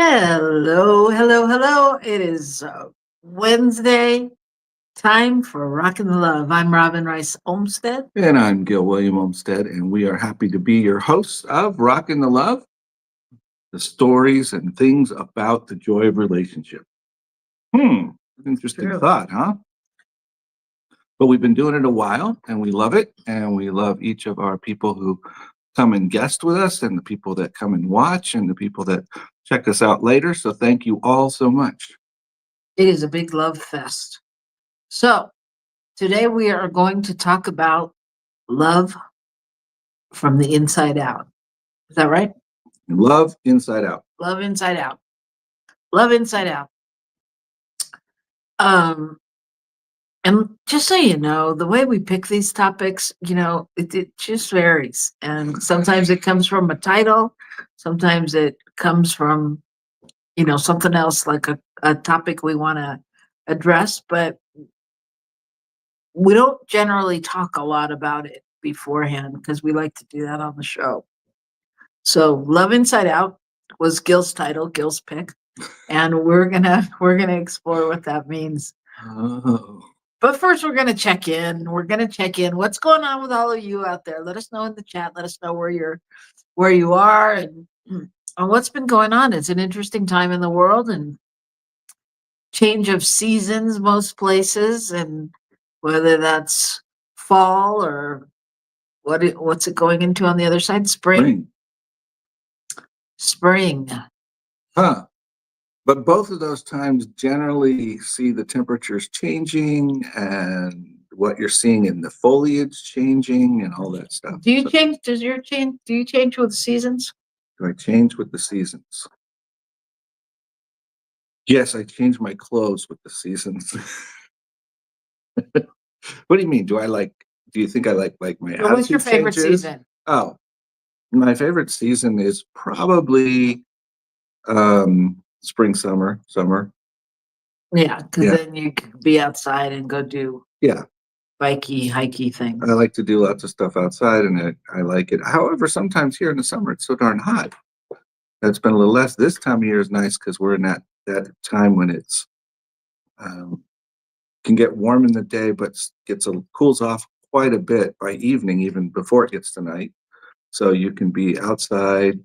Hello, hello, hello. It is Wednesday, time for Rockin the Love. I'm Robyn Rice Olmsted. And I'm Gil William Olmsted, and we are happy to be your hosts of Rockin the Love, the stories and things about the joy of relationship. Interesting True. thought, huh? But we've been doing it a while, and we love it, and we love each of our people who come and guest with us, and the people that come and watch, and the people that check us out later. So thank you all so much. It is a big love fest. So, today we are going to talk about love from the inside out. Is that right? Love inside out. Love inside out. Love inside out. Um, and just so you know, the way we pick these topics, it just varies. And sometimes it comes from a title, sometimes it comes from something else like a topic we want to address, but we don't generally talk a lot about it beforehand because we like to do that on the show. So Love Inside Out was Gil's title, Gil's pick. And we're gonna explore what that means. Oh. But first we're gonna check in. We're gonna check in. What's going on with all of you out there? Let us know in the chat. Let us know where you are and what's been going on. It's an interesting time in the world and change of seasons most places, and whether that's fall or what's it going into on the other side? Spring. Huh. But both of those times generally see the temperatures changing and what you're seeing in the foliage changing and all that stuff. Do you change? Do you change with the seasons? Do I change with the seasons? Yes, I change my clothes with the seasons. What do you mean? Do you think I like my attitude What's your favorite changes? season? Oh, my favorite season is probably spring, summer. Yeah, because Yeah. then you can be outside and go do Yeah. hikey things. I like to do lots of stuff outside, and I like it. However, sometimes here in the summer, it's so darn hot. It's been a little less. This time of year is nice because we're in that time when it's can get warm in the day, but cools off quite a bit by evening, even before it gets to night. So you can be outside,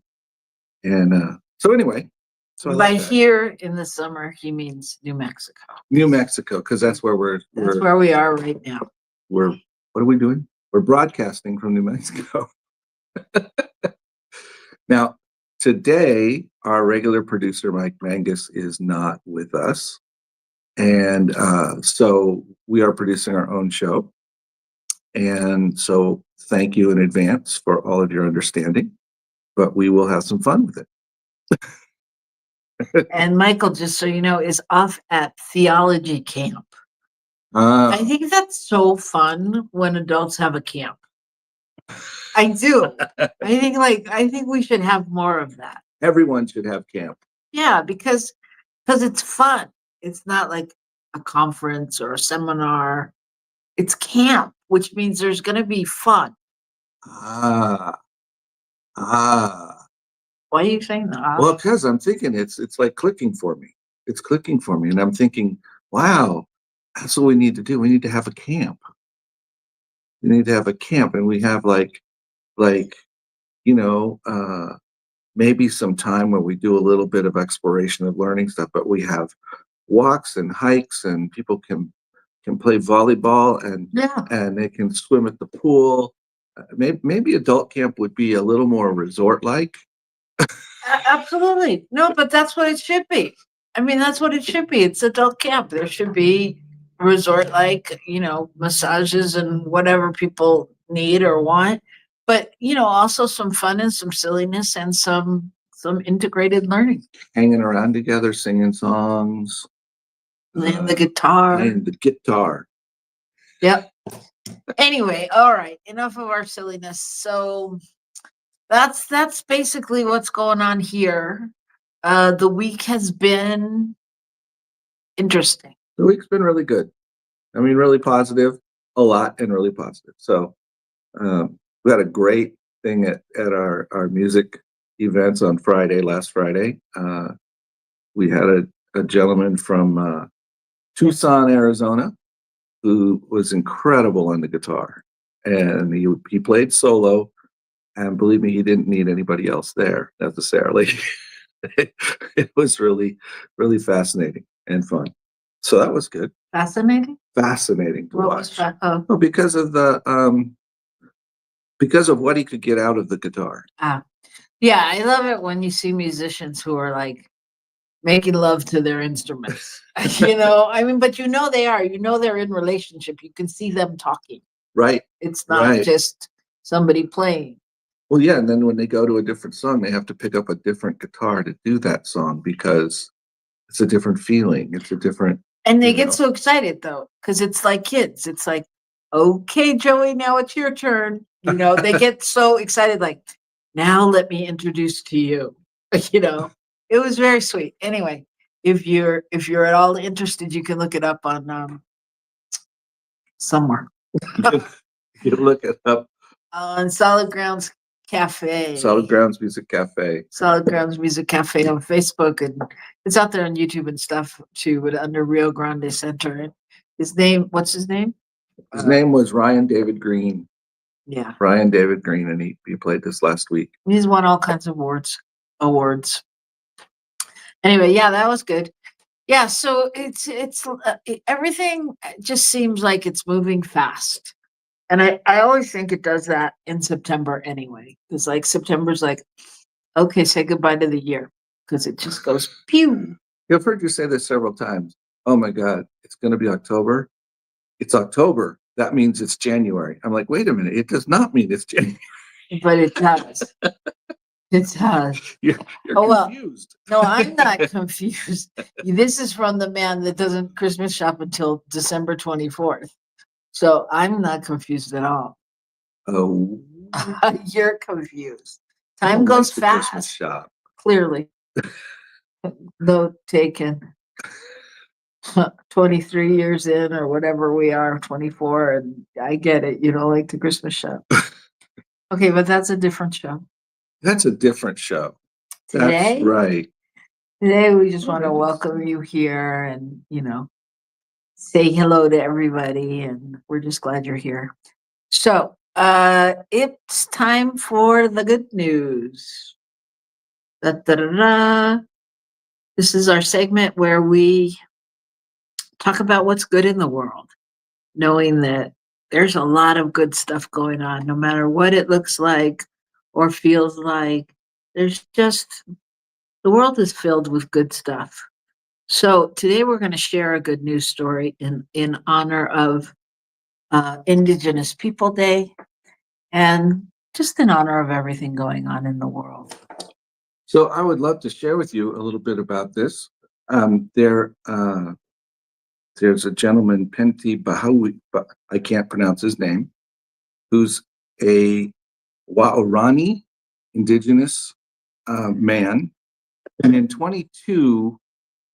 and so anyway. So by here in the summer, he means New Mexico. New Mexico, because that's where where we are right now. What are we doing? We're broadcasting from New Mexico. Now, today, our regular producer, Mike Mangus, is not with us. And so we are producing our own show. And so thank you in advance for all of your understanding. But we will have some fun with it. And Michael, just so you know, is off at theology camp. I think that's so fun when adults have a camp. I do. I think we should have more of that. Everyone should have camp. Yeah, because it's fun. It's not like a conference or a seminar. It's camp, which means there's going to be fun. Ah. Why are you saying that? Well, because I'm thinking it's like clicking for me. It's clicking for me, and I'm thinking, wow, that's what we need to do. We need to have a camp. We need to have a camp, and we have maybe some time where we do a little bit of exploration of learning stuff, but we have walks and hikes, and people can play volleyball, and they can swim at the pool. Maybe adult camp would be a little more resort-like. Absolutely. No, but that's what it should be. I mean, that's what it should be. It's adult camp. There should be resort-like, massages and whatever people need or want. But, also some fun and some silliness and some integrated learning. Hanging around together, singing songs. Playing the guitar. Yep. Anyway, all right. Enough of our silliness. So that's basically what's going on here. The week has been interesting. The week's been really good. I mean, really positive, a lot, and really positive. So we had a great thing at our music events on last Friday. We had a gentleman from Tucson, Arizona, who was incredible on the guitar, and he played solo. And believe me, he didn't need anybody else there necessarily. It was really, really fascinating and fun. So that was good. Fascinating. Fascinating to What was watch. oh, Well, because of what he could get out of the guitar. yeah, I love it when you see musicians who are like making love to their instruments. I mean, but they're in relationship. You can see them talking. Right. It's not Right. just somebody playing. Well, yeah, and then when they go to a different song, they have to pick up a different guitar to do that song because it's a different feeling. It's a different. And they get so excited though, because it's like kids. It's like, okay, Joey, now it's your turn. They get so excited, like, now let me introduce to you. It was very sweet. Anyway, if you're at all interested, you can look it up on somewhere. You look it up. On Solid Grounds Cafe. Solid Grounds Music Cafe. Solid Grounds Music Cafe on Facebook, and it's out there on YouTube and stuff too, but under Rio Grande Center. What's his name? His name was Ryan David Green. Yeah. Ryan David Green, and he played this last week. He's won all kinds of awards. Anyway, yeah, that was good. Yeah, so it's everything just seems like it's moving fast. And I always think it does that in September anyway. Because like September's like, okay, say goodbye to the year. Because it just goes pew. I've heard you say this several times. Oh my God, it's going to be October. It's October. That means it's January. I'm like, wait a minute. It does not mean it's January. But it does. It does. You're confused. Well, no, I'm not confused. This is from the man that doesn't Christmas shop until December 24th. So I'm not confused at all. Oh. You're confused. Time goes fast. Christmas shop. Clearly. Note taken. 23 years in or whatever we are, 24, and I get it. You don't like the Christmas shop. Okay, but that's a different show. That's a different show. Today? That's right. Today we just want to welcome you here and, say hello to everybody, and we're just glad you're here. So, it's time for the good news. Da, da, da, da. This is our segment where we talk about what's good in the world, knowing that there's a lot of good stuff going on, no matter what it looks like or feels like. There's just, the world is filled with good stuff. So today we're going to share a good news story in honor of Indigenous People Day and just in honor of everything going on in the world. So I would love to share with you a little bit about this. There's a gentleman, Pentti Bahawi, but I can't pronounce his name, who's a Waorani indigenous man. And in 22,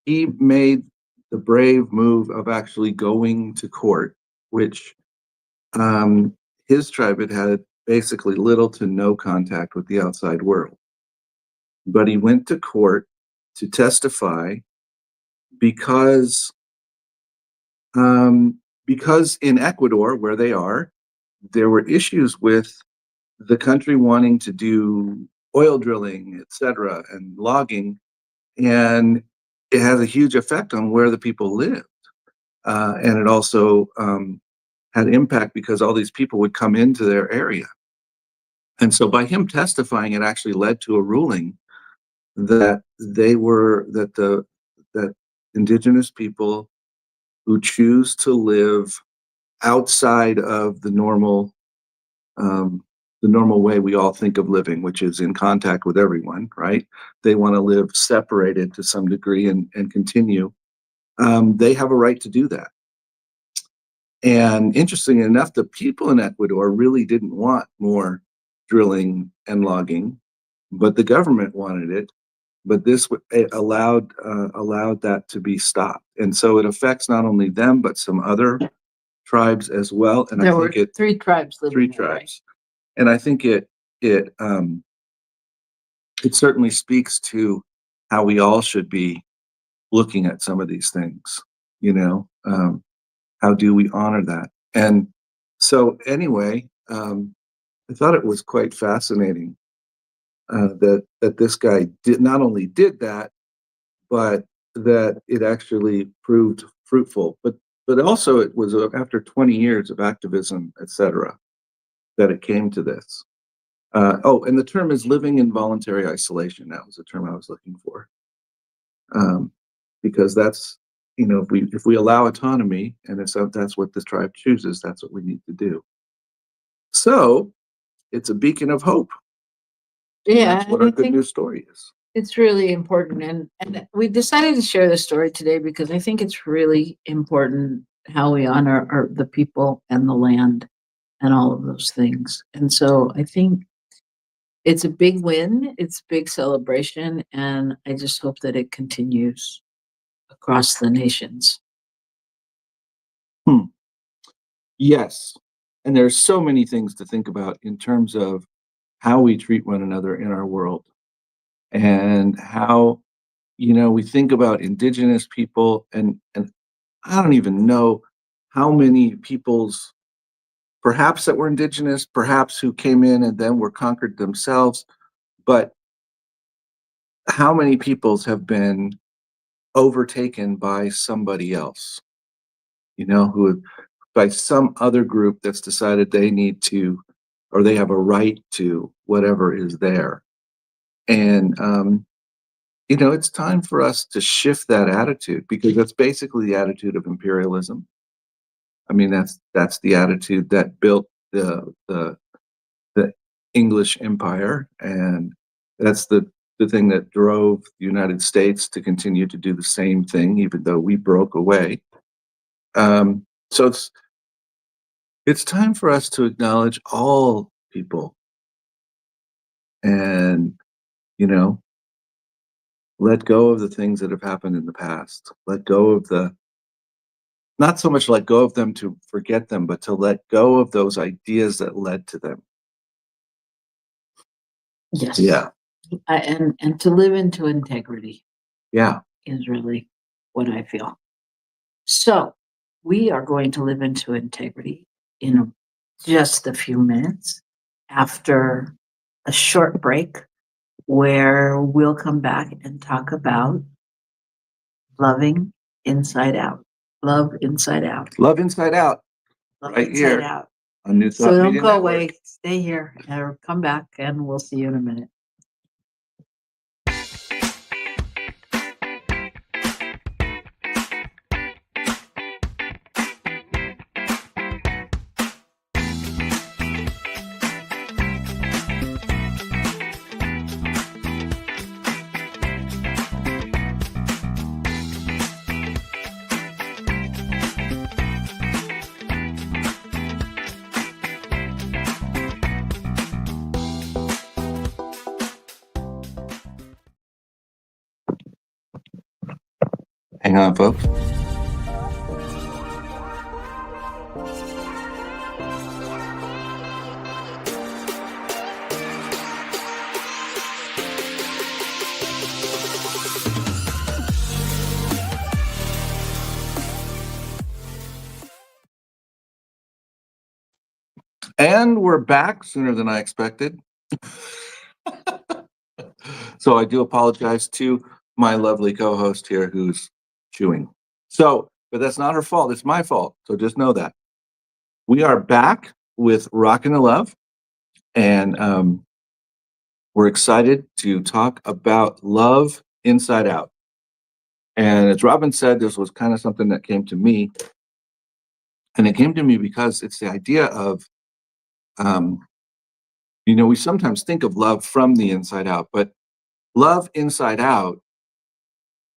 he made the brave move of actually going to court, which his tribe had basically little to no contact with the outside world. But he went to court to testify because in Ecuador, where they are, there were issues with the country wanting to do oil drilling, etc., and logging, and it has a huge effect on where the people lived. And it also had impact because all these people would come into their area. And so by him testifying, it actually led to a ruling that that indigenous people who choose to live outside of the normal way we all think of living, which is in contact with everyone, right? They want to live separated to some degree and continue. They have a right to do that. And interestingly enough, the people in Ecuador really didn't want more drilling and logging, but the government wanted it. But this allowed that to be stopped, and so it affects not only them but some other tribes as well. And there were three tribes living three there, tribes, right? And I think it certainly speaks to how we all should be looking at some of these things, you know, how do we honor that? And so anyway, I thought it was quite fascinating that this guy did not only did that, but that it actually proved fruitful. But also it was after 20 years of activism, etc., that it came to this. Oh, and the term is living in voluntary isolation. That was the term I was looking for, because that's, you know, if we allow autonomy, and that's what the tribe chooses, that's what we need to do. So it's a beacon of hope. Yeah, That's what and our I good think news story is. it's really important. And we decided to share this story today because I think it's really important how we honor the people and the land and all of those things. And so I think it's a big win, it's a big celebration, and I just hope that it continues across the nations. Hmm. Yes. And there's so many things to think about in terms of how we treat one another in our world, and how, you know, we think about indigenous people, and I don't even know how many peoples perhaps that were indigenous, perhaps who came in and then were conquered themselves, but how many peoples have been overtaken by somebody else, you know, by some other group that's decided they need to, or they have a right to whatever is there. And, you know, it's time for us to shift that attitude, because that's basically the attitude of imperialism. I mean, that's the attitude that built the English Empire, and that's the thing that drove the United States to continue to do the same thing, even though we broke away. So it's time for us to acknowledge all people, and, you know, let go of the things that have happened in the past. Let go of the Not so much let go of them to forget them, but to let go of those ideas that led to them. Yes. Yeah. And to live into integrity Yeah. is really what I feel. So we are going to live into integrity in just a few minutes after a short break where we'll come back and talk about loving inside out. Love inside out. Love inside out. Love Right inside here out. on New So Thought don't Media go Network. away. Stay here or come back and we'll see you in a minute. Hang on, folks. And we're back sooner than I expected. So I do apologize to my lovely co-host here who's chewing. So, but that's not her fault. It's my fault. So just know that. We are back with Rockin the Love, and we're excited to talk about love inside out. And as Robyn said, this was kind of something that came to me. And it came to me because it's the idea of, you know, we sometimes think of love from the inside out, but love inside out,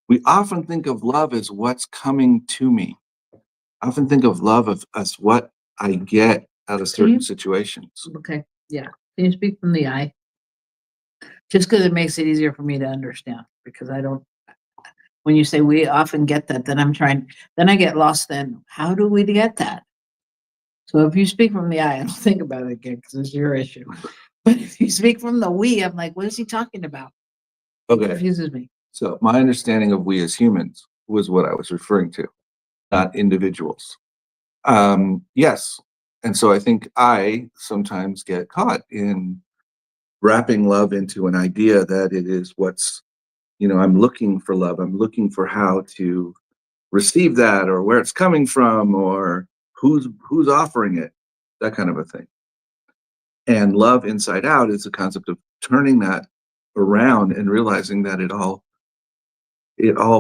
we often think of love as what's coming to me. I often think of love as what I get out of certain situations. Okay. Yeah. Can you speak from the eye? Just because it makes it easier for me to understand, because I don't, when you say we often get that, then I get lost. Then how do we get that? So if you speak from the eye, I don't think about it again because it's your issue. But if you speak from the we, I'm like, what is he talking about? It Okay. confuses me. So my understanding of we as humans was what I was referring to, not individuals. Yes. And so I think I sometimes get caught in wrapping love into an idea that it is what's, I'm looking for love. I'm looking for how to receive that, or where it's coming from, or who's offering it, that kind of a thing. And love inside out is a concept of turning that around and realizing that it all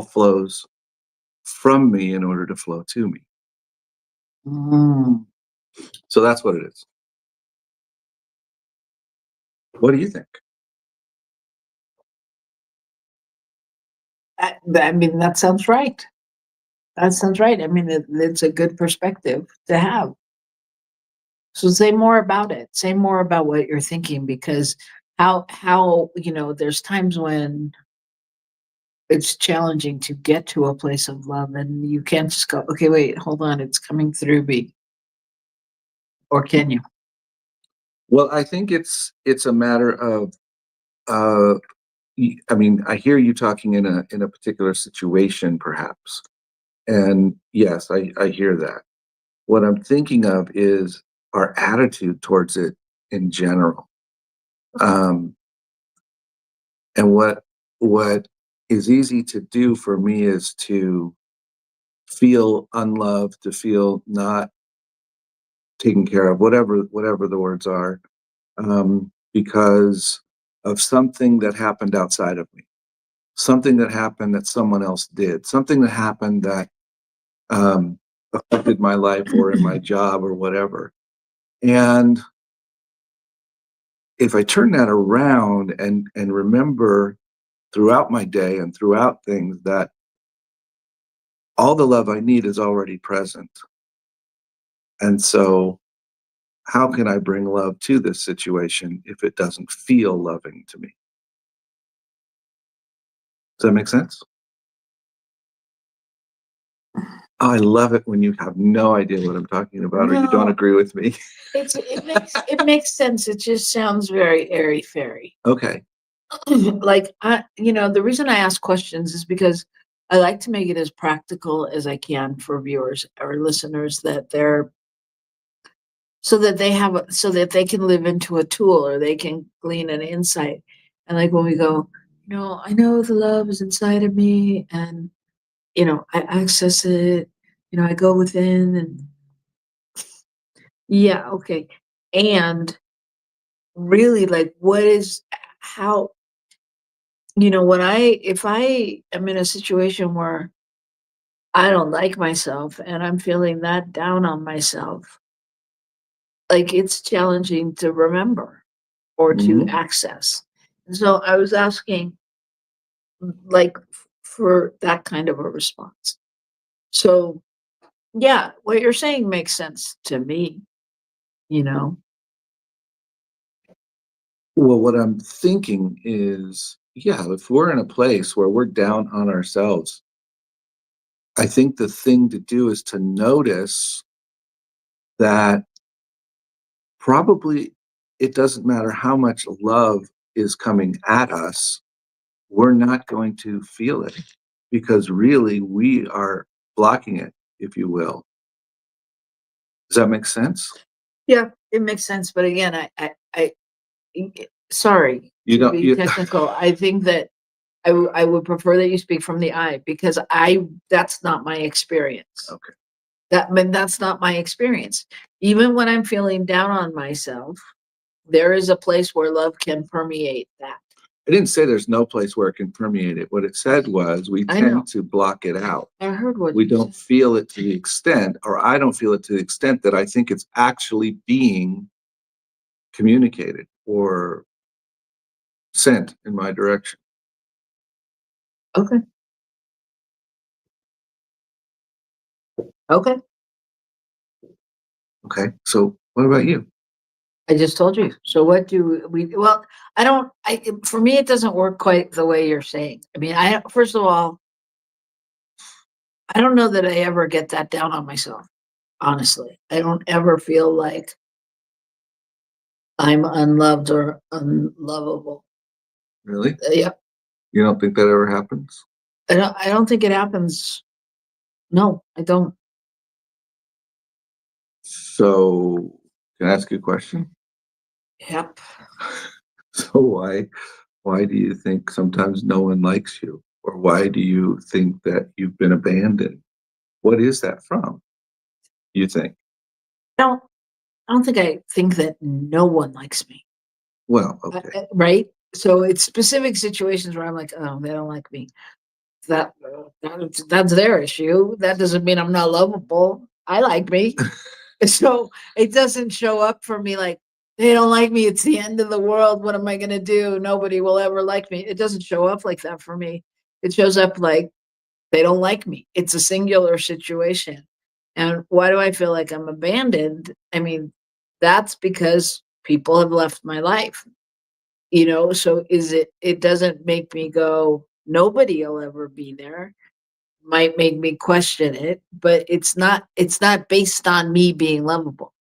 flows from me in order to flow to me. Mm. So that's what it is. What do you think? I mean, that sounds right. That sounds right. I mean, it's a good perspective to have. So say more about it. Say more about what you're thinking, because how there's times when it's challenging to get to a place of love, and you can't just go, okay, wait, hold on, it's coming through me, or can you? Well, I think it's a matter of uh I mean, I hear you talking in a particular situation perhaps. And yes, I hear that. What I'm thinking of is our attitude towards it in general. Um and what is easy to do for me is to feel unloved, to feel not taken care of, whatever the words are, because of something that happened outside of me, something that happened that someone else did, something that happened that um, affected my life or in my job or whatever. And if I turn that around and remember throughout my day and throughout things that all the love I need is already present. And so how can I bring love to this situation if it doesn't feel loving to me? Does that make sense? Oh, I love it when you have no idea what I'm talking about or you don't No, agree with me. it makes sense. It just sounds very airy fairy. Okay. Like, the reason I ask questions is because I like to make it as practical as I can for viewers or listeners, that they're so that they can live into a tool, or they can glean an insight. And like when we go, I know the love is inside of me, and I access it, I go within, and yeah, okay. And really, like, what is how when if I am in a situation where I don't like myself and I'm feeling that down on myself, like, it's challenging to remember or to Mhm. access. And so I was asking, like, for that kind of a response. So, yeah, what you're saying makes sense to me, you know? Well, what I'm thinking is, yeah, if we're in a place where we're down on ourselves, I think the thing to do is to notice that probably it doesn't matter how much love is coming at us, we're not going to feel it because really we are blocking it, if you will. Does that make sense? Yeah, it makes sense. But again, sorry You to don't, be you, technical. I think that I would prefer that you speak from the I, because that's not my experience. okay. But that's not my experience. Even when I'm feeling down on myself, there is a place where love can permeate that. I didn't say there's no place where it can permeate it. What it said was we I know. tend to block it out. I heard what We you don't said. feel it to the extent, or I don't feel it to the extent that I think it's actually being communicated or sent in my direction. Okay. Okay. Okay. So what about you? I just told you. So what do we, well, I don't, for me, it doesn't work quite the way you're saying. I mean, first of all, I don't know that I ever get that down on myself. Honestly, I don't ever feel like I'm unloved or unlovable. Really? Yeah. You don't think that ever happens? I don't think it happens. No, I don't. So, can I ask you a question? Yep. So why do you think sometimes no one likes you? Or why do you think that you've been abandoned? What is that from, you think? No, I don't think I think that no one likes me. Well, okay. Right? So it's specific situations where I'm like, oh, they don't like me. That's their issue. That doesn't mean I'm not lovable. I like me. So it doesn't show up for me like they don't like me. It's the end of the world. What am I going to do? Nobody will ever like me. It doesn't show up like that for me. It shows up like they don't like me. It's a singular situation. And why do I feel like I'm abandoned? I mean, that's because people have left my life, so it doesn't make me go, nobody will ever be there. Might make me question it, but it's not based on me being lovable.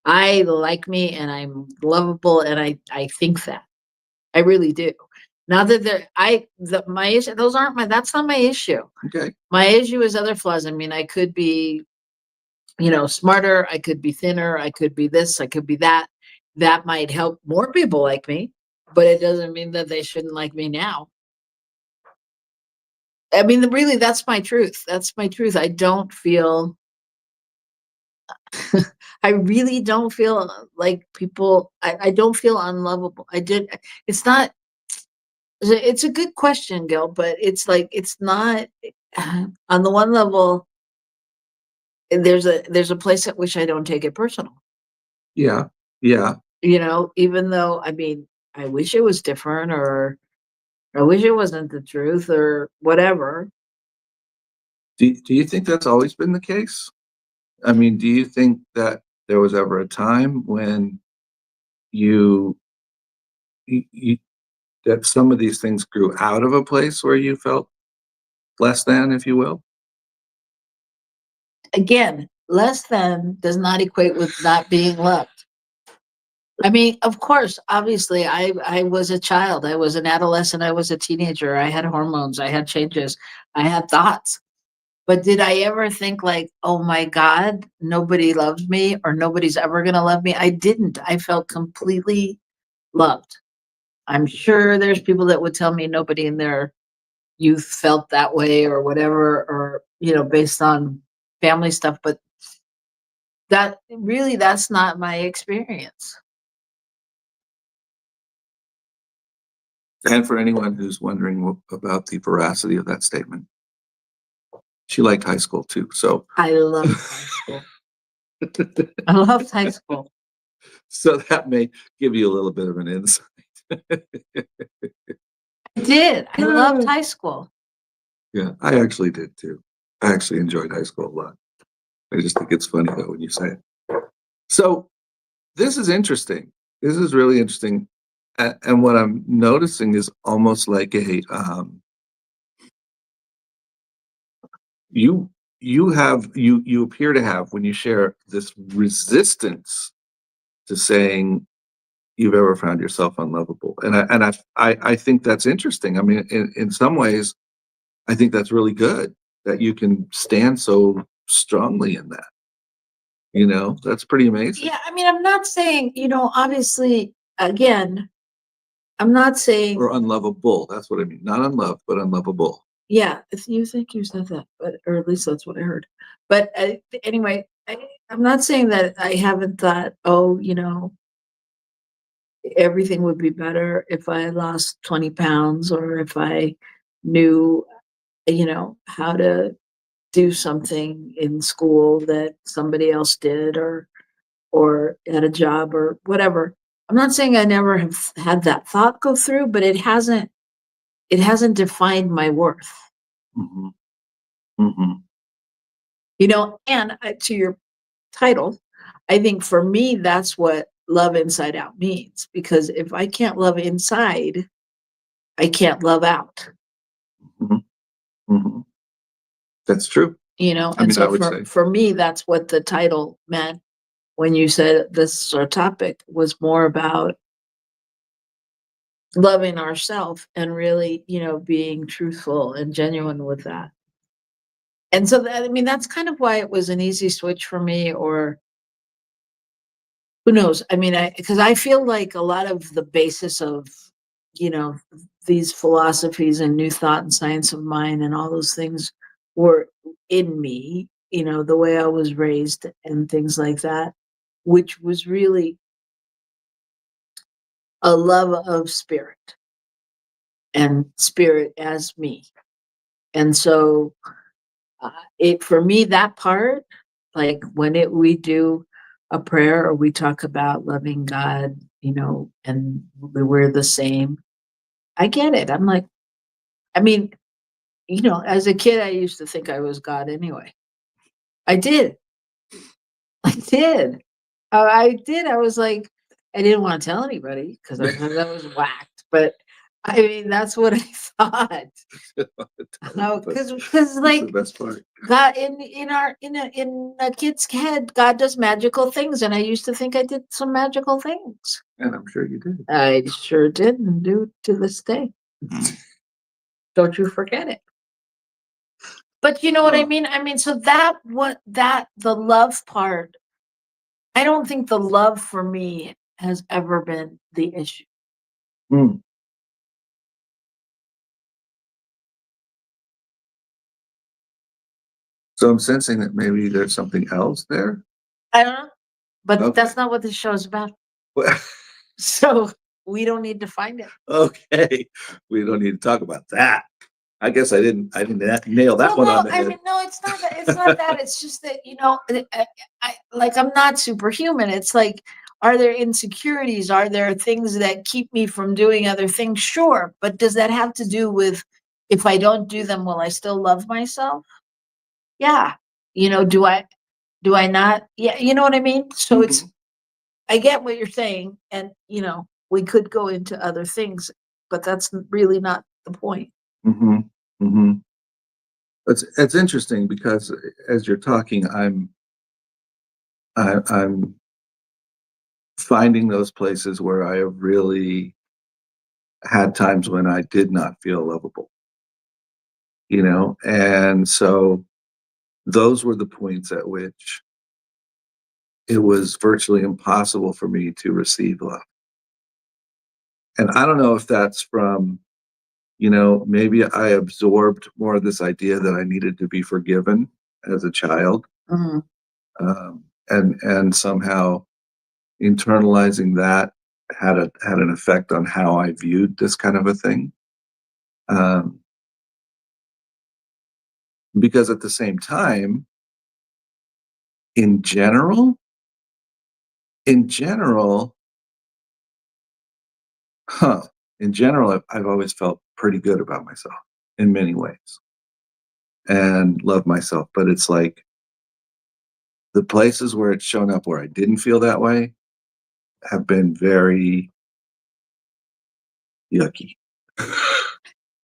I like me and I'm lovable and I think that. I really do. Now that my issue, that's not my issue. Okay. My issue is other flaws. I mean, I could be, smarter, I could be thinner, I could be this, I could be that. That might help more people like me, but it doesn't mean that they shouldn't like me now. I mean, really, that's my truth. That's my truth. I don't feel I really don't feel like people I don't feel unlovable. It's not it's a good question, Gil, but it's like it's not on the one level, there's a place at which I don't take it personal. Yeah. Yeah. Even though I mean, I wish it was different or I wish it wasn't the truth or whatever. Do you think that's always been the case? I mean, do you think that there was ever a time when you, you that some of these things grew out of a place where you felt less than, if you will? Again, less than does not equate with not being loved. I mean, of course, obviously, I was a child, I was an adolescent, I was a teenager, I had hormones, I had changes, I had thoughts. But did I ever think like, oh my God, nobody loves me or nobody's ever gonna love me? I didn't. I felt completely loved. I'm sure there's people that would tell me nobody in their youth felt that way or whatever, or based on family stuff, but that's not my experience. And for anyone who's wondering about the veracity of that statement, she liked high school too. So, I loved high school. I loved high school. so that may give you a little bit of an insight. I did. I loved high school. Yeah, I actually did too. I actually enjoyed high school a lot. I just think it's funny though when you say it. So this is interesting. This is really interesting. And what I'm noticing is almost like you you appear to have, when you share, this resistance to saying you've ever found yourself unlovable. And I think that's interesting. I mean, in some ways, I think that's really good that you can stand so strongly in that. That's pretty amazing. Yeah, I mean, I'm not saying, obviously, again, I'm not saying, Or unlovable. That's what I mean. Not unloved, but unlovable. yeah, if you think you said that, but or at least that's what I heard. But anyway, I'm not saying that I haven't thought, oh, everything would be better if I lost 20 pounds or if I knew, how to do something in school that somebody else did or at a job or whatever. I'm not saying I never have had that thought go through, but it hasn't defined my worth. Hmm. Hmm. And to your title, I think for me that's what love inside out means, because if I can't love inside, I can't love out. Hmm. Hmm. That's true. I And mean, I so would for say. for me that's what the title meant when you said this is our topic, was more about loving ourselves and really, being truthful and genuine with that. And so that, I mean, that's kind of why it was an easy switch for me, or who knows? I mean, because I feel like a lot of the basis of, you know, these philosophies and new thought and science of mind and all those things were in me, the way I was raised and things like that, which was really a love of spirit and spirit as me. And so it, for me, that part, like when we do a prayer or we talk about loving God, and we're the same, I get it. I'm like, I mean, as a kid, I used to think I was God anyway. I did. I did. I did. I was like, I didn't want to tell anybody because I thought that was whacked. But I mean, that's what I thought. Because That's the like best part. God in a kid's head, God does magical things, and I used to think I did some magical things. And I'm sure you did. I sure did, and do to this day. Don't you forget it. But you know what I mean? I mean, so the love part, I don't think the love for me has ever been the issue. Mm. So I'm sensing that maybe there's something else there. I don't know. But Okay. that's not what this show is about. Well, So we don't need to find it. okay, we don't need to talk about that. I guess I didn't nail that one on the head. I mean, no, it's not that. It's not that. It's just that I'm not superhuman. It's like, are there insecurities? Are there things that keep me from doing other things? Sure, but does that have to do with, if I don't do them, will I still love myself? Yeah. Do I not? Yeah, you know what I mean. So it's, I get what you're saying, and we could go into other things, but that's really not the point. Mm-hmm. Mm-hmm. It's interesting because as you're talking, I'm finding those places where I have really had times when I did not feel lovable, and so those were the points at which it was virtually impossible for me to receive love. And I don't know if that's from, maybe I absorbed more of this idea that I needed to be forgiven as a child, Mhm. and somehow internalizing that had an effect on how I viewed this kind of a thing. Um, because at the same time, in general, in general, huh, in general, I've always felt pretty good about myself in many ways and love myself. But it's like the places where it's shown up where I didn't feel that way have been very yucky.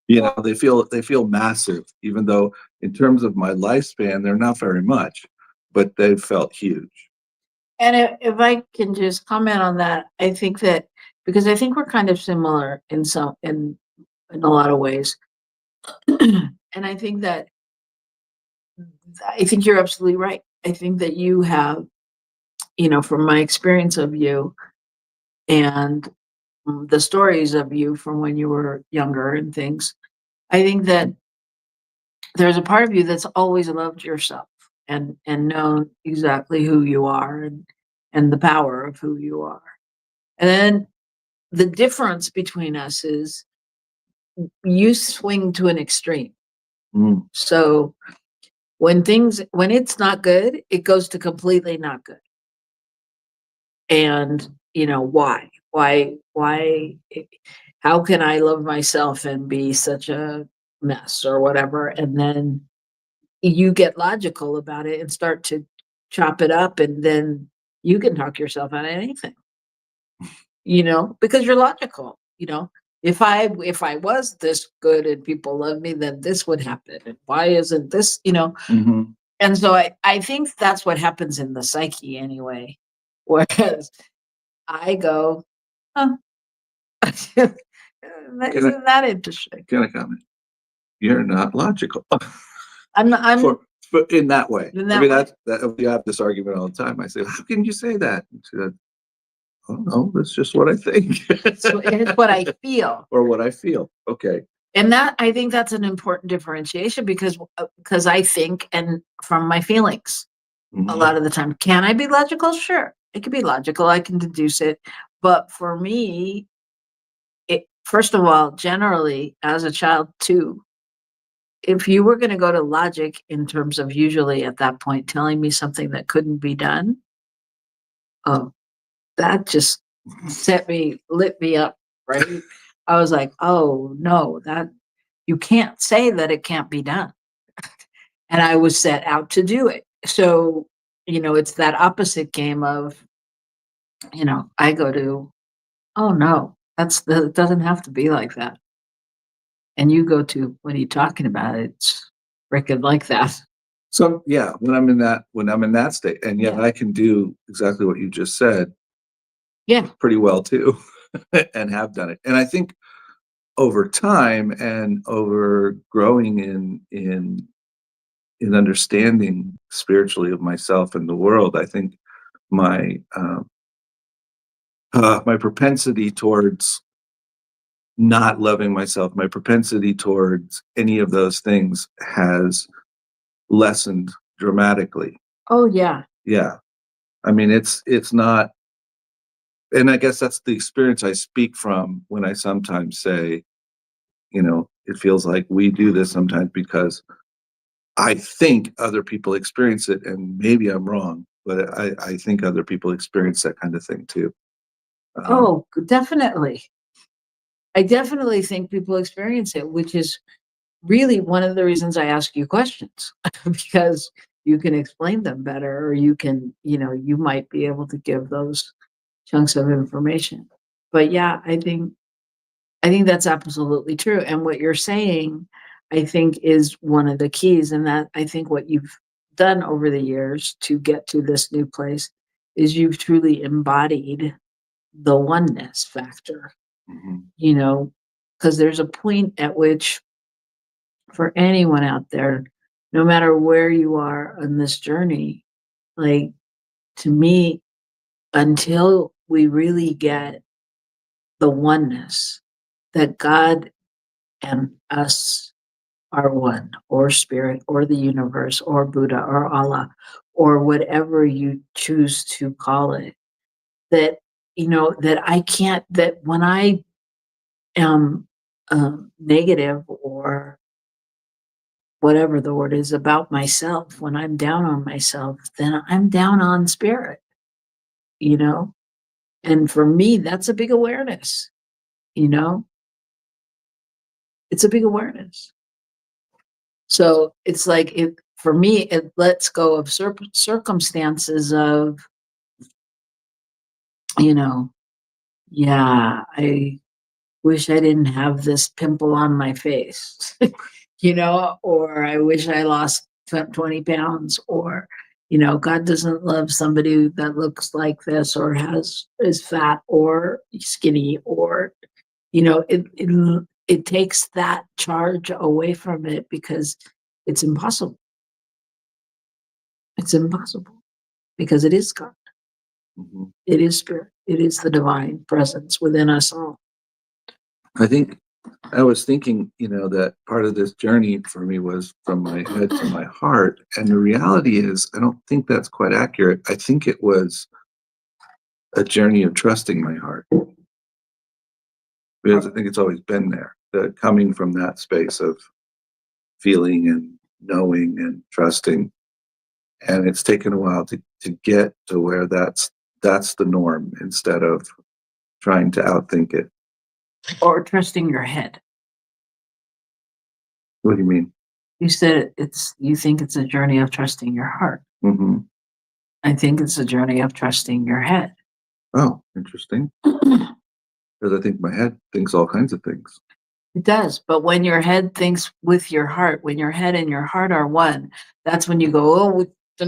They feel massive, even though in terms of my lifespan, they're not very much, but they've felt huge. And if I can just comment on that, I think that, because I think we're kind of similar in a lot of ways, and I think you're absolutely right. I think that you have, from my experience of you and the stories of you from when you were younger and things, I think that there's a part of you that's always loved yourself and known exactly who you are, and the power of who you are. And then the difference between us is you swing to an extreme. Mm. So when it's not good, it goes to completely not good. And why? Why how can I love myself and be such a mess or whatever? And then you get logical about it and start to chop it up, and then you can talk yourself out of anything, because you're logical. If I was this good and people love me, then this would happen. And why isn't this? Mm-hmm. And so I think that's what happens in the psyche anyway. Whereas I go, huh. Can Isn't that interesting? Can I comment? You're not logical. I'm For in that way. In I that mean, way. we have this argument all the time. I say, how can you say that? And she said, oh no, that's just what I think. So it's what I feel. Or what I feel. Okay. And that, I think that's an important differentiation because I think and from my feelings a Mhm. lot of the time. Can I be logical? Sure. It can be logical. I can deduce it. But for me, first of all, generally as a child too, if you were going to go to logic in terms of usually at that point telling me something that couldn't be done, oh, that just lit me up, right? I was like, oh no, that you can't say that it can't be done. And I was set out to do it. So, it's that opposite game of, I go to, oh no, it doesn't have to be like that. And you go to, what are you talking about? It's freaking like that. So yeah, when I'm in that state, and yet Yeah. I can do exactly what you just said Yeah. pretty well too, and have done it. And I think over time and over growing in understanding spiritually of myself and the world, I think my my propensity towards not loving myself, my propensity towards any of those things has lessened dramatically. Oh yeah. Yeah. I mean, it's not, and I guess that's the experience I speak from when I sometimes say, it feels like we do this sometimes because I think other people experience it, and maybe I'm wrong, but I think other people experience that kind of thing too. Oh, definitely. I definitely think people experience it, which is really one of the reasons I ask you questions because you can explain them better, or you might be able to give those chunks of information. But yeah, I think that's absolutely true. And what you're saying, I think, is one of the keys. And that I think what you've done over the years to get to this new place is you've truly embodied the oneness factor, Mhm. because there's a point at which, for anyone out there, no matter where you are on this journey, like, to me, until we really get the oneness that God and us are one, or spirit, or the universe, or Buddha, or Allah, or whatever you choose to call it, that, that I can't, that when I am negative, or whatever the word is, about myself, when I'm down on myself, then I'm down on spirit, you know? And for me, that's a big awareness, you know? It's a big awareness. So it's like, for me, it lets go of circumstances of, you know, yeah, I wish I didn't have this pimple on my face, or I wish I lost 20 pounds, or, God doesn't love somebody that looks like this, or is fat or skinny, or, it takes that charge away from it, because it's impossible. It's impossible because it is God. Mhm. It is spirit. It is the divine presence within us all. I think I was thinking, that part of this journey for me was from my head to my heart. And the reality is, I don't think that's quite accurate. I think it was a journey of trusting my heart, because I think it's always been there, coming from that space of feeling and knowing and trusting. And it's taken a while to get to where that's the norm, instead of trying to outthink it. Or trusting your head. What do you mean? You said you think it's a journey of trusting your heart. Hmm. I think it's a journey of trusting your head. Oh, interesting. Because I think my head thinks all kinds of things. It does. But when your head thinks with your heart, when your head and your heart are one, that's when you go, oh,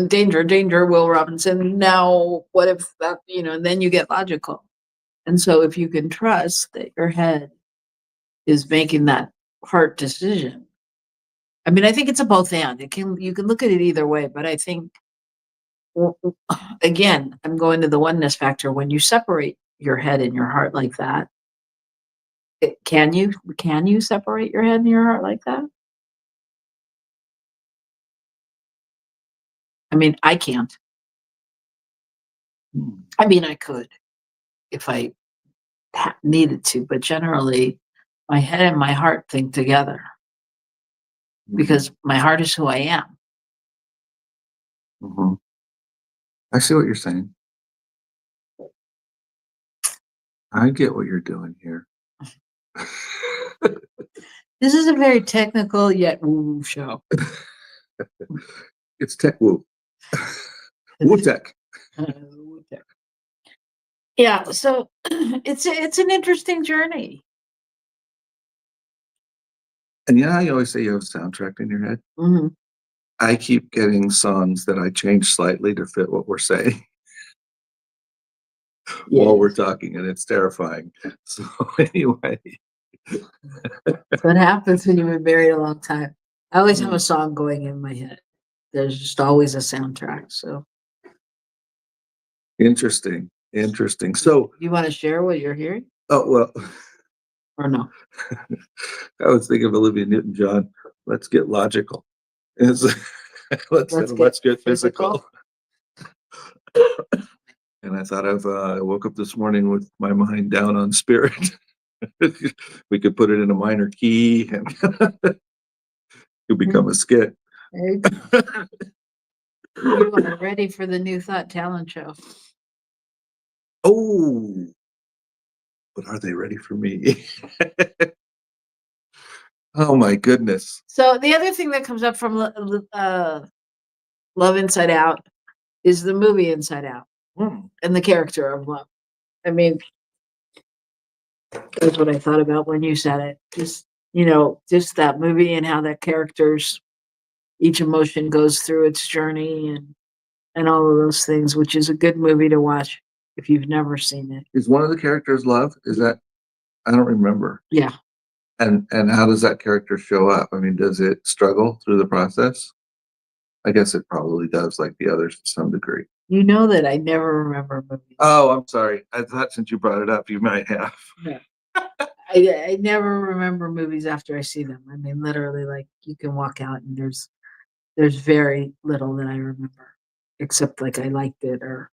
danger, danger, Will Robinson. Now, what if that, and then you get logical. And so if you can trust that your head is making that heart decision. I mean, I think it's a both and. You can look at it either way, but I think again, I'm going to the oneness factor. When you separate your head and your heart like that, can you separate your head and your heart like that? I mean, I can't. I mean, I could if I needed to, but generally, my head and my heart think together because my heart is who I am. Mm-hmm. I see what you're saying. I get what you're doing here. This is a very technical yet woo show. It's tech woo. Woo tech. Yeah, so it's an interesting journey. And you know how you always say you have a soundtrack in your head? Mhm. I keep getting songs that I change slightly to fit what we're saying while we're talking, and it's terrifying. So anyway. That's what happens when you've been married a long time. I always have a song going in my head. There's just always a soundtrack. So Interesting. So you want to share what you're hearing oh well, or no? I was thinking of Olivia Newton-John. Let's get logical. It's, let's get physical. And I thought I woke up this morning with my mind down on spirit. We could put it in a minor key and it could become a skit. You are ready for the New Thought talent show. Oh, but are they ready for me? Oh my goodness. So the other thing that comes up from Love Inside Out is the movie Inside Out and the character of Love. I mean, that's what I thought about when you said it. Just that movie and how that character's each emotion goes through its journey and all of those things, which is a good movie to watch if you've never seen it. Is one of the characters Love? Is that I don't remember. Yeah. And how does that character show up? I mean, does it struggle through the process? I guess it probably does, like the others to some degree. You know that I never remember movies. Oh, I'm sorry. I thought since you brought it up, you might have. Yeah. I never remember movies after I see them. I mean, literally, like you can walk out and there's very little that I remember, except like I liked it or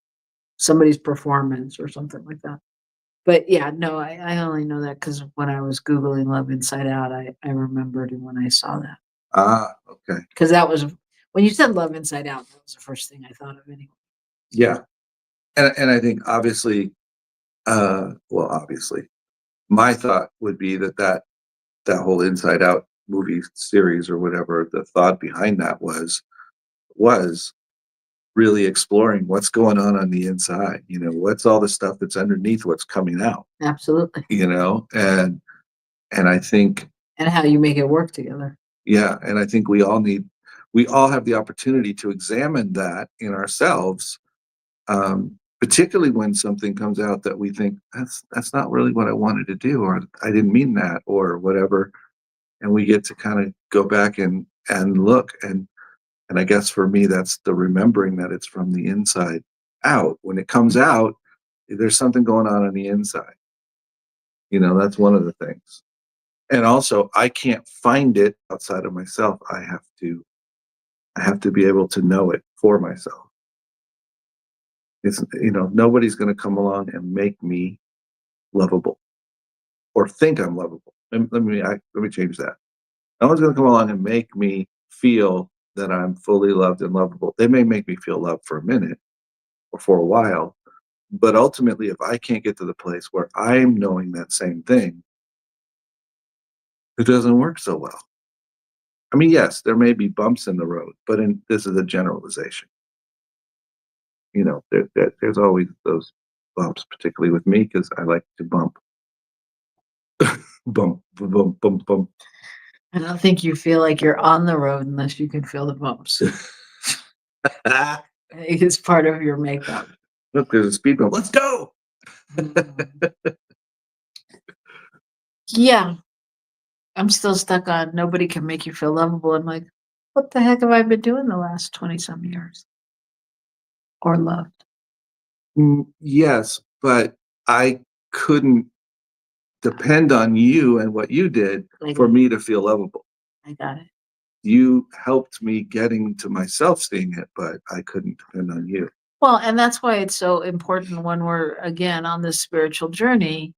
somebody's performance or something like that. But yeah, no, I only know that because when I was Googling Love Inside Out, I remembered it when I saw that. Ah, okay. Because that was when you said Love Inside Out, that was the first thing I thought of anyway. Yeah. And I think obviously, obviously, my thought would be that whole Inside Out movie series or whatever, the thought behind that was really exploring what's going on the inside. You know, what's all the stuff that's underneath what's coming out. Absolutely. You know, and I think and how you make it work together. Yeah, and I think we all have the opportunity to examine that in ourselves, particularly when something comes out that we think that's not really what I wanted to do, or I didn't mean that, or whatever, and we get to kind of go back and look, and I guess for me that's the remembering that it's from the inside out. When it comes out, there's something going on the inside. You know, that's one of the things. And also, I can't find it outside of myself. I have to be able to know it for myself. It's, nobody's going to come along and make me lovable or think I'm lovable. Let me change that. No one's going to come along and make me feel that I'm fully loved and lovable. They may make me feel loved for a minute or for a while, but ultimately, if I can't get to the place where I'm knowing that same thing, it doesn't work so well. I mean, yes, there may be bumps in the road, but this is a generalization. You know, there's always those bumps, particularly with me, because I like to bump. Bump, bump, bump, bump. I don't think you feel like you're on the road unless you can feel the bumps. I think it's part of your makeup. Look, there's a speed bump. Let's go. Yeah. I'm still stuck on nobody can make you feel lovable. I'm like, what the heck have I been doing the last 20 some years? Or loved? Yes, but I couldn't depend on you and what you did for me to feel lovable. I got it. You helped me getting to myself seeing it, but I couldn't depend on you. Well, and that's why it's so important when we're again on this spiritual journey,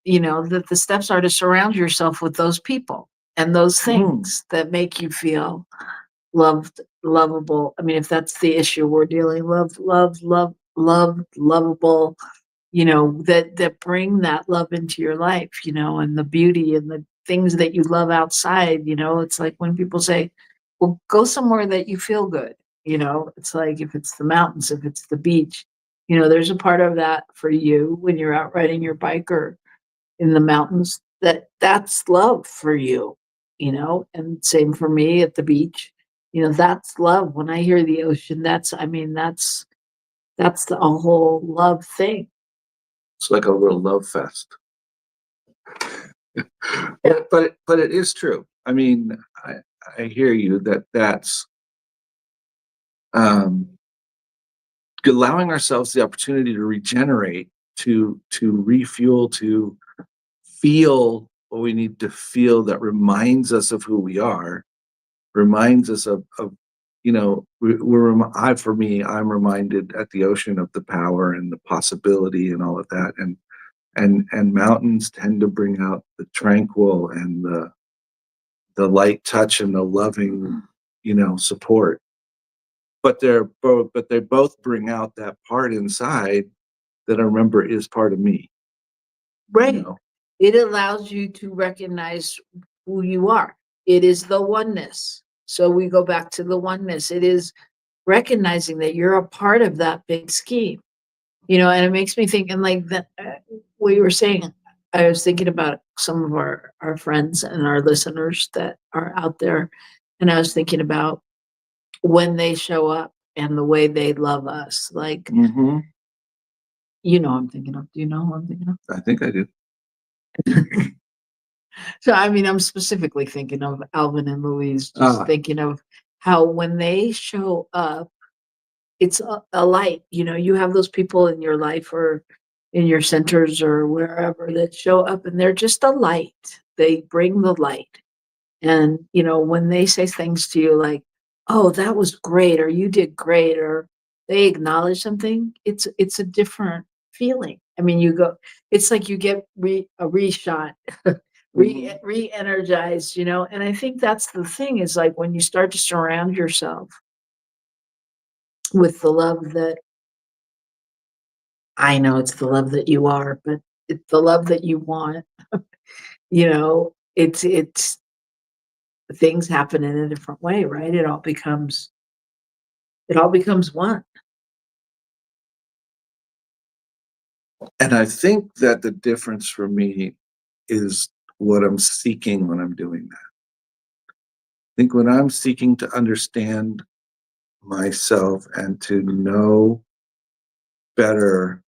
that the steps are to surround yourself with those people and those things that make you feel loved, lovable. I mean, if that's the issue we're dealing, lovable, that bring that love into your life, and the beauty and the things that you love outside, it's like when people say, well, go somewhere that you feel good, it's like if it's the mountains, if it's the beach, there's a part of that for you when you're out riding your bike or in the mountains that's love for you, and same for me at the beach, that's love. When I hear the ocean, that's the a whole love thing. It's like a real love fest. But it is true. I mean, I hear you that's um, allowing ourselves the opportunity to regenerate, to refuel, to feel what we need to feel that reminds us of who we are, reminds us of for me, I'm reminded at the ocean of the power and the possibility and all of that, and mountains tend to bring out the tranquil and the light touch and the loving, support. But they both bring out that part inside that I remember is part of me. Right. It allows you to recognize who you are. It is the oneness. So we go back to the oneness. It is recognizing that you're a part of that big scheme, and it makes me think, and like that, what you were saying, I was thinking about some of our friends and our listeners that are out there. And I was thinking about when they show up and the way they love us. Like, Mm-hmm. I'm thinking of. Do you know who I'm thinking of? I think I do. So, I mean, I'm specifically thinking of Alvin and Louise, just thinking of how when they show up, it's a light. You have those people in your life or in your centers or wherever that show up and they're just a light. They bring the light. And, when they say things to you like, oh, that was great, or you did great, or they acknowledge something, it's a different feeling. I mean, it's like you get a reshot, re-energized, and I think that's the thing is like when you start to surround yourself with the love that I know it's the love that you are, but it's the love that you want, it's things happen in a different way, right? It all becomes one. And I think that the difference for me is what I'm seeking when I'm doing that. I think when I'm seeking to understand myself and to know better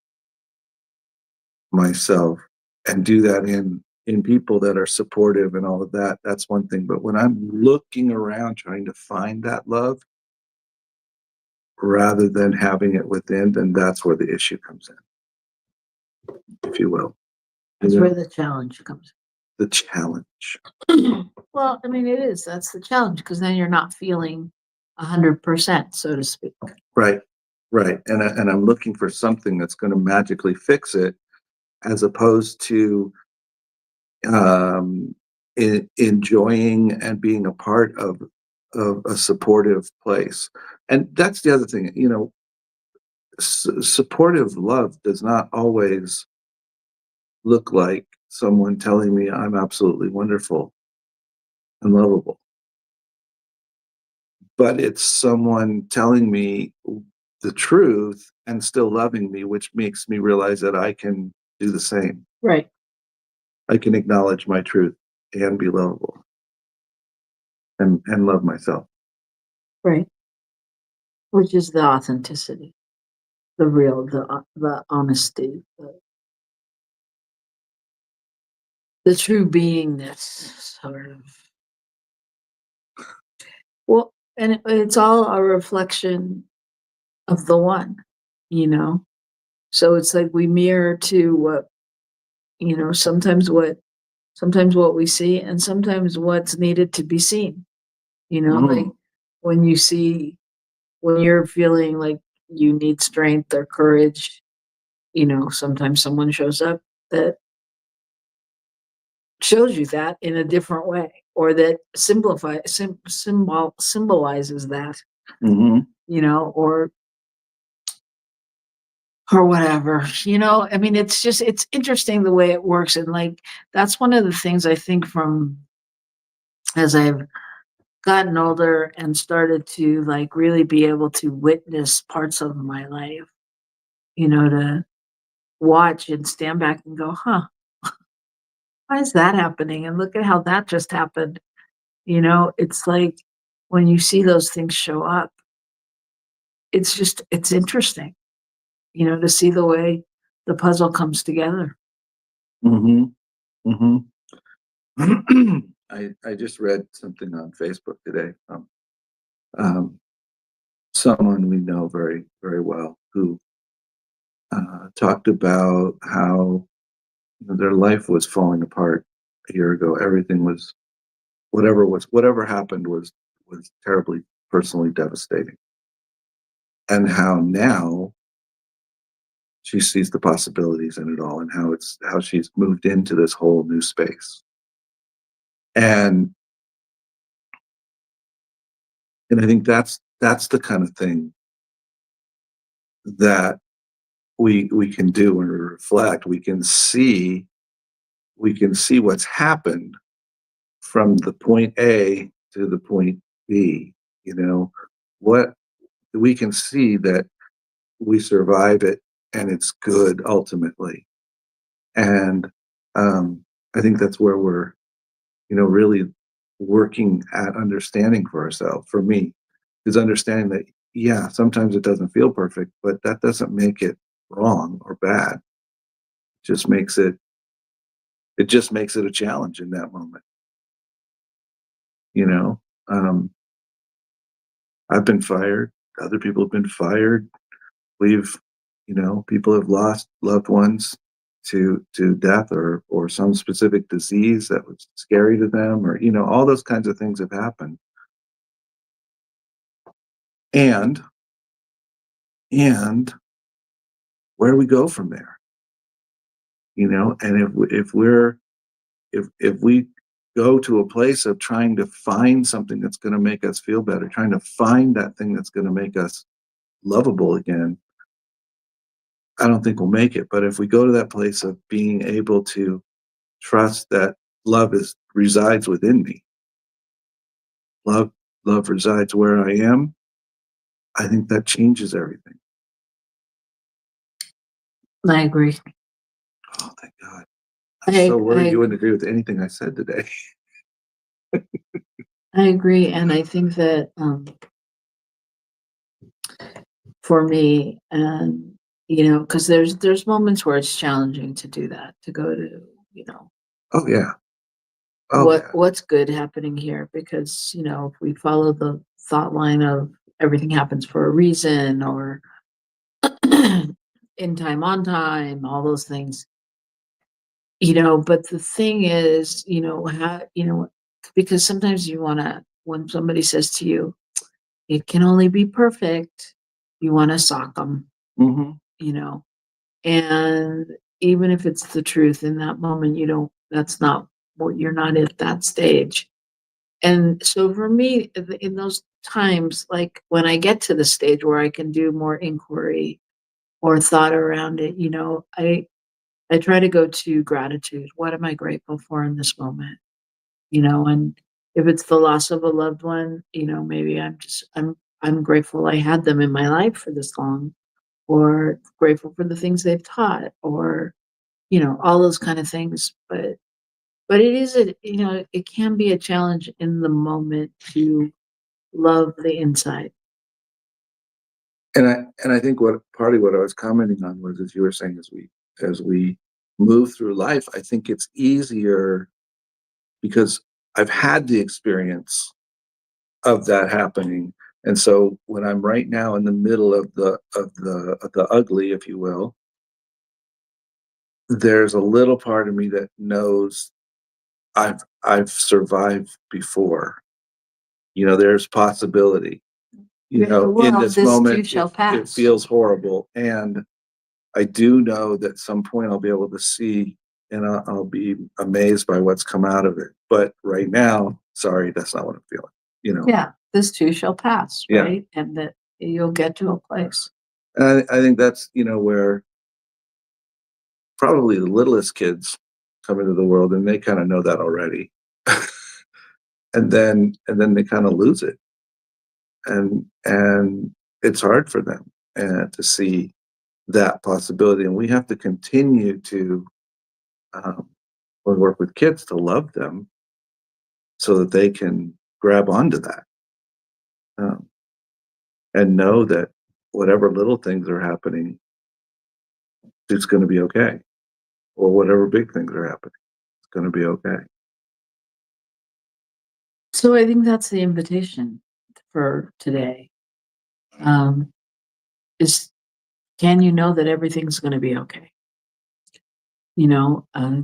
myself and do that in people that are supportive and all of that, that's one thing. But when I'm looking around trying to find that love rather than having it within, then that's where the issue comes in, if you will. That's where the challenge comes. The challenge. Well, I mean, it is. That's the challenge because then you're not feeling 100%, so to speak. Right. And I'm looking for something that's going to magically fix it, as opposed to enjoying and being a part of a supportive place. And that's the other thing, supportive love does not always look like someone telling me I'm absolutely wonderful and lovable, but it's someone telling me the truth and still loving me, which makes me realize that I can do the same. Right. I can acknowledge my truth and be lovable and love myself. Right. Which is the authenticity, the real, the honesty, the true beingness, sort of. Well, and it's all a reflection of the one, you know? So it's like we mirror to what, sometimes what we see and sometimes what's needed to be seen. Like Mhm. when when you're feeling like you need strength or courage, sometimes someone shows up that shows you that in a different way or that symbolizes that, Mhm. or whatever. I mean, it's interesting the way it works. And like, that's one of the things I think from as I've gotten older and started to like really be able to witness parts of my life, to watch and stand back and go, huh, why is that happening? And look at how that just happened. It's like when you see those things show up, it's interesting, to see the way the puzzle comes together. Mhm. Mhm. I just read something on Facebook today from um, someone we know very very well who talked about how their life was falling apart a year ago. Everything was whatever happened was terribly personally devastating, and how now she sees the possibilities in it all, and how she's moved into this whole new space. And I think that's the kind of thing that we can do when we reflect. We can see what's happened from the point A to the point B. You know, what we can see that we survive it and it's good ultimately. And I think that's where we're, really working at understanding for ourselves. For me, is understanding that, yeah, sometimes it doesn't feel perfect, but that doesn't make it wrong or bad. Just makes it a challenge in that moment. You know, um, I've been fired. Other people have been fired. We've, people have lost loved ones to death or some specific disease that was scary to them, or all those kinds of things have happened. And and where do we go from there? And if we go to a place of trying to find something that's going to make us feel better, trying to find that thing that's going to make us lovable again, I don't think we'll make it. But if we go to that place of being able to trust that love is resides within me, love love resides where I am, I think that changes everything. I agree. Oh, thank God. I'm so worried you wouldn't agree with anything I said today. I agree, and I think that for me, and because there's moments where it's challenging to do that, to go to you know Oh yeah. Oh yeah. what's good happening here, because if we follow the thought line of everything happens for a reason, or in time, on time, all those things, but the thing is, because sometimes you want to, when somebody says to you it can only be perfect, you want to sock them, Hmm. you know and even if it's the truth in that moment, that's not what, you're not at that stage. And so for me, in those times, like when I get to the stage where I can do more inquiry or thought around it, I try to go to gratitude. What am I grateful for in this moment? And if it's the loss of a loved one, maybe I'm grateful I had them in my life for this long, or grateful for the things they've taught, or all those kind of things. But it is it can be a challenge in the moment to love the inside. And I think what partly what I was commenting on was, as you were saying, as we move through life, I think it's easier because I've had the experience of that happening. And so when I'm right now in the middle of the ugly, if you will, there's a little part of me that knows I've survived before. There's possibility. Yeah, In well, this this too moment, shall it pass. feels horrible, and I do know that at some point I'll be able to see, and I'll be amazed by what's come out of it. But right now, sorry, that's not what I'm feeling. Yeah, this too shall pass, Yeah. right? And that you'll get to a place. And I think that's where probably the littlest kids come into the world, and they kind of know that already, and then they kind of lose it, and it's hard for them to see that possibility, and we have to continue to when we work with kids to love them so that they can grab onto that, um, and know that whatever little things are happening, it's going to be okay, or whatever big things are happening, it's going to be okay. So I think that's the invitation for today. Um, is can you know that everything's going to be okay?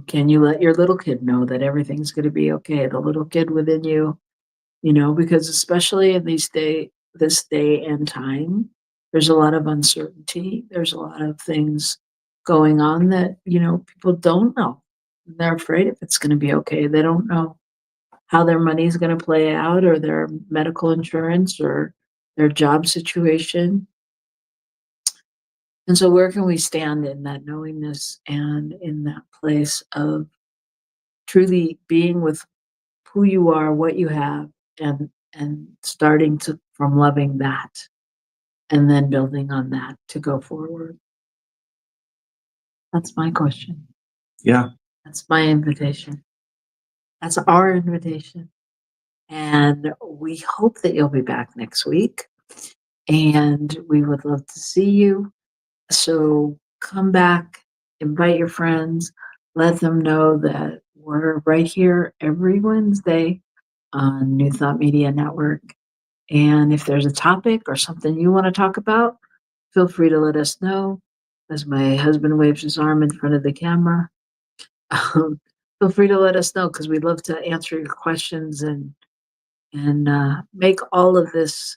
Can you let your little kid know that everything's going to be okay? The little kid within you, because especially in this day and time, there's a lot of uncertainty. There's a lot of things going on that, people don't know. They're afraid if it's going to be okay. They don't know how their money is going to play out or their medical insurance or their job situation. And so where can we stand in that knowingness and in that place of truly being with who you are, what you have, and starting to from loving that and then building on that to go forward? That's my question. Yeah. That's my invitation. That's our invitation. And we hope that you'll be back next week. And we would love to see you. So come back, invite your friends, let them know that we're right here every Wednesday on New Thought Media Network. And if there's a topic or something you want to talk about, feel free to let us know. As my husband waves his arm in front of the camera, feel free to let us know because we'd love to answer your questions and make all of this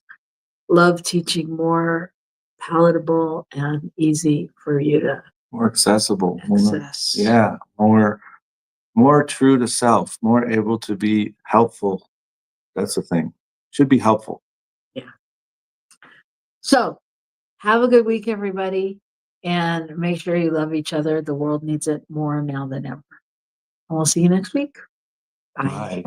love teaching more palatable and easy for you to More accessible, access. yeah, more true to self, more able to be helpful. That's the thing. Should be helpful. Yeah. So have a good week, everybody, and make sure you love each other. The world needs it more now than ever. And we'll see you next week. Bye. Bye.